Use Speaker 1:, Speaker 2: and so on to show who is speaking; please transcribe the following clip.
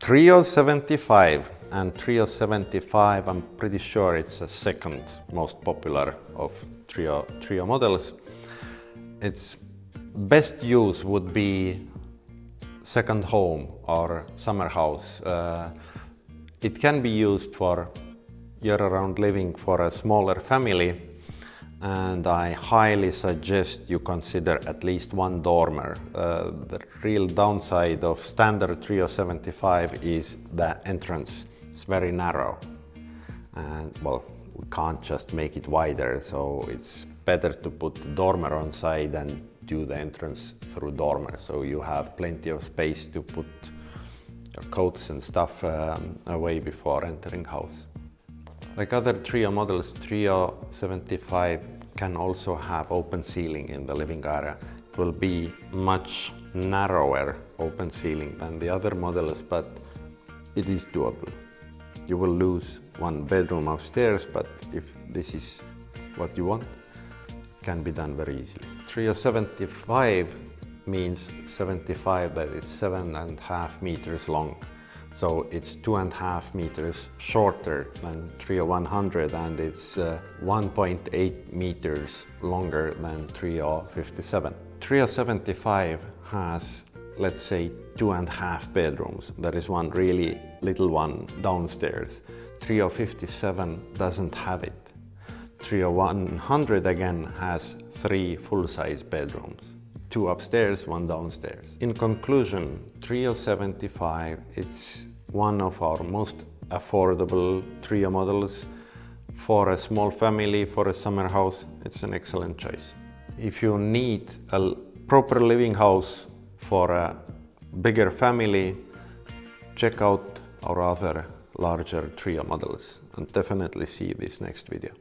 Speaker 1: Trio 75, and Trio 75, I'm pretty sure it's the second most popular of Trio models. Its best use would be second home or summer house. It can be used for year-round living for a smaller family, and I highly suggest you consider at least one dormer. The real downside of standard Trio 75 is the entrance. It's very narrow, and well, we can't just make it wider, so it's better to put the dormer on side and do the entrance through dormer, so you have plenty of space to put your coats and stuff away before entering house. Like other Trio models, Trio 75 can also have open ceiling in the living area. It will be much narrower open ceiling than the other models, but it is doable. You will lose one bedroom upstairs, but if this is what you want, it can be done very easily. Trio 75 means 75 that it's 7.5 meters long. So it's 2.5 meters shorter than Trio 100, and it's 1.8 meters longer than Trio 57. Trio 75 has, let's say, 2.5 bedrooms. There is one really little one downstairs. Trio 57 doesn't have it. Trio 100 again has 3 full-size bedrooms. 2 upstairs, 1 downstairs. In conclusion, Trio 75, it's one of our most affordable Trio models. For a small family, for a summer house, it's an excellent choice. If you need a proper living house for a bigger family, check out our other larger Trio models and definitely see this next video.